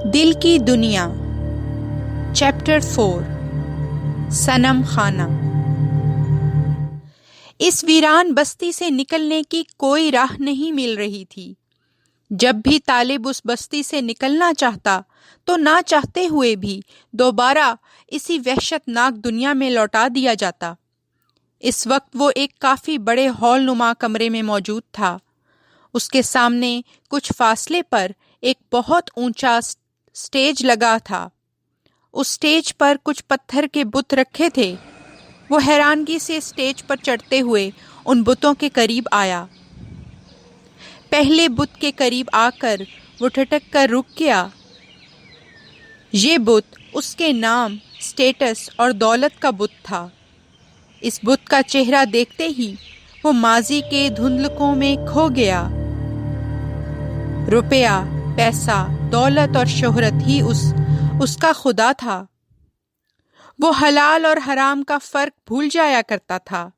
دل کی دنیا چیپٹر 4 صنم خانہ۔ اس ویران بستی سے نکلنے کی کوئی راہ نہیں مل رہی تھی۔ جب بھی طالب اس بستی سے نکلنا چاہتا تو نہ چاہتے ہوئے بھی دوبارہ اسی وحشت ناک دنیا میں لوٹا دیا جاتا۔ اس وقت وہ ایک کافی بڑے ہال نما کمرے میں موجود تھا۔ اس کے سامنے کچھ فاصلے پر ایک بہت اونچا سٹیج لگا تھا۔ اس سٹیج پر کچھ پتھر کے بت رکھے تھے۔ وہ حیرانگی سے سٹیج پر چڑھتے ہوئے ان بتوں کے قریب آیا۔ پہلے بت کے قریب آ کر وہ ٹھٹک کر رک گیا۔ یہ بت اس کے نام، سٹیٹس اور دولت کا بت تھا۔ اس بت کا چہرہ دیکھتے ہی وہ ماضی کے دھندلکوں میں کھو گیا۔ روپیہ، پیسہ، دولت اور شہرت ہی اس کا خدا تھا۔ وہ حلال اور حرام کا فرق بھول جایا کرتا تھا۔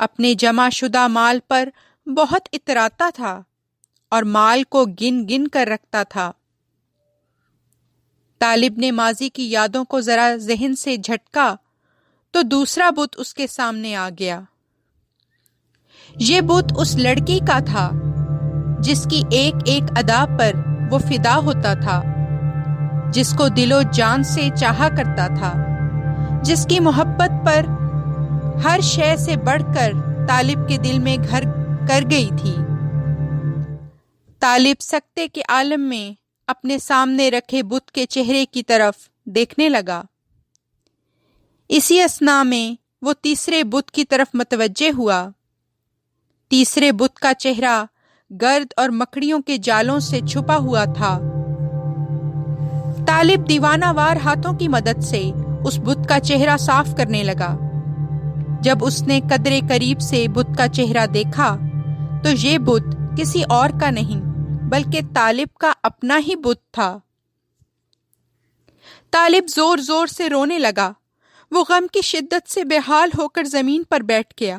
اپنے جمع شدہ مال پر بہت اتراتا تھا اور مال کو گن گن کر رکھتا تھا۔ طالب نے ماضی کی یادوں کو ذرا ذہن سے جھٹکا تو دوسرا بت اس کے سامنے آ گیا۔ یہ بت اس لڑکی کا تھا جس کی ایک ایک ادا پر وہ فدا ہوتا تھا، جس کو دل و جان سے چاہا کرتا تھا، جس کی محبت پر ہر شے سے بڑھ کر طالب کے دل میں گھر کر گئی تھی۔ طالب سکتے کے عالم میں اپنے سامنے رکھے بت کے چہرے کی طرف دیکھنے لگا۔ اسی اثنا میں وہ تیسرے بت کی طرف متوجہ ہوا۔ تیسرے بت کا چہرہ گرد اور مکڑیوں کے جالوں سے چھپا ہوا تھا۔ طالب دیوانہ وار ہاتھوں کی مدد سے اس بت کا چہرہ صاف کرنے لگا۔ جب اس نے قدرے قریب سے بت کا چہرہ دیکھا تو یہ بت کسی اور کا نہیں بلکہ طالب کا اپنا ہی بت تھا۔ طالب زور زور سے رونے لگا۔ وہ غم کی شدت سے بے حال ہو کر زمین پر بیٹھ گیا۔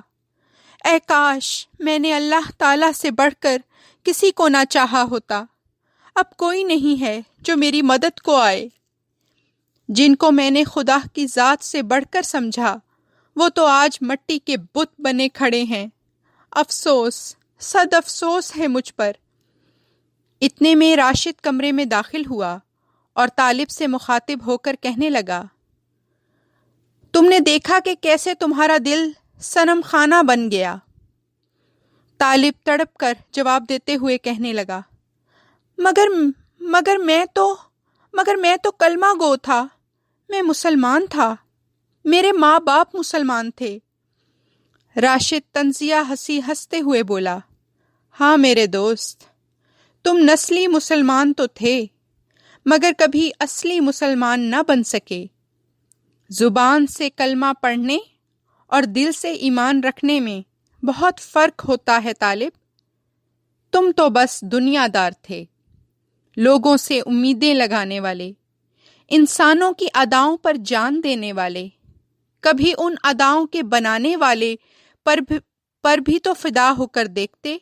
اے کاش میں نے اللہ تعالیٰ سے بڑھ کر کسی کو نہ چاہا ہوتا۔ اب کوئی نہیں ہے جو میری مدد کو آئے۔ جن کو میں نے خدا کی ذات سے بڑھ کر سمجھا وہ تو آج مٹی کے بت بنے کھڑے ہیں۔ افسوس، صد افسوس ہے مجھ پر۔ اتنے میں راشد کمرے میں داخل ہوا اور طالب سے مخاطب ہو کر کہنے لگا، تم نے دیکھا کہ کیسے تمہارا دل صنم خانہ بن گیا؟ طالب تڑپ کر جواب دیتے ہوئے کہنے لگا، مگر میں تو کلمہ گو تھا، میں مسلمان تھا، میرے ماں باپ مسلمان تھے۔ راشد طنزیہ ہنستے ہوئے بولا، ہاں میرے دوست، تم نسلی مسلمان تو تھے مگر کبھی اصلی مسلمان نہ بن سکے۔ زبان سے کلمہ پڑھنے اور دل سے ایمان رکھنے میں بہت فرق ہوتا ہے طالب۔ تم تو بس دنیا دار تھے، لوگوں سے امیدیں لگانے والے، انسانوں کی اداؤں پر جان دینے والے، کبھی ان اداؤں کے بنانے والے پر بھی تو فدا ہو کر دیکھتے۔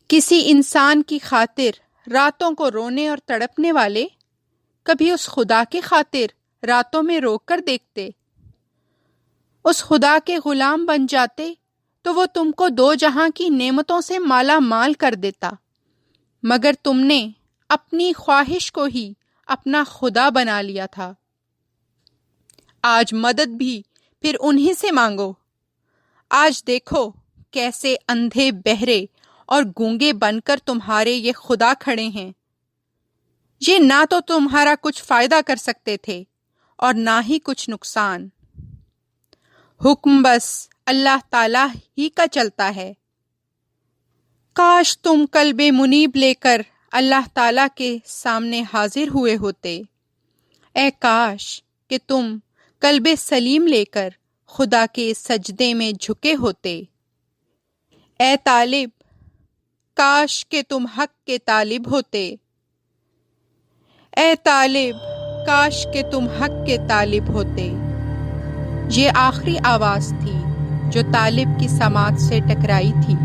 کسی انسان کی خاطر راتوں کو رونے اور تڑپنے والے، کبھی اس خدا کی خاطر راتوں میں رو کر دیکھتے۔ اس خدا کے غلام بن جاتے تو وہ تم کو دو جہاں کی نعمتوں سے مالا مال کر دیتا، مگر تم نے اپنی خواہش کو ہی اپنا خدا بنا لیا تھا۔ آج مدد بھی پھر انہی سے مانگو۔ آج دیکھو کیسے اندھے، بہرے اور گونگے بن کر تمہارے یہ خدا کھڑے ہیں۔ یہ نہ تو تمہارا کچھ فائدہ کر سکتے تھے اور نہ ہی کچھ نقصان۔ حکم بس اللہ تعالیٰ ہی کا چلتا ہے۔ کاش تم قلب منیب لے کر اللہ تعالیٰ کے سامنے حاضر ہوئے ہوتے۔ اے کاش کہ تم قلب سلیم لے کر خدا کے سجدے میں جھکے ہوتے۔ اے طالب، کاش کہ تم حق کے طالب ہوتے۔ اے طالب، کاش کہ تم حق کے طالب ہوتے۔ یہ آخری آواز تھی جو طالب کی سماعت سے ٹکرائی تھی۔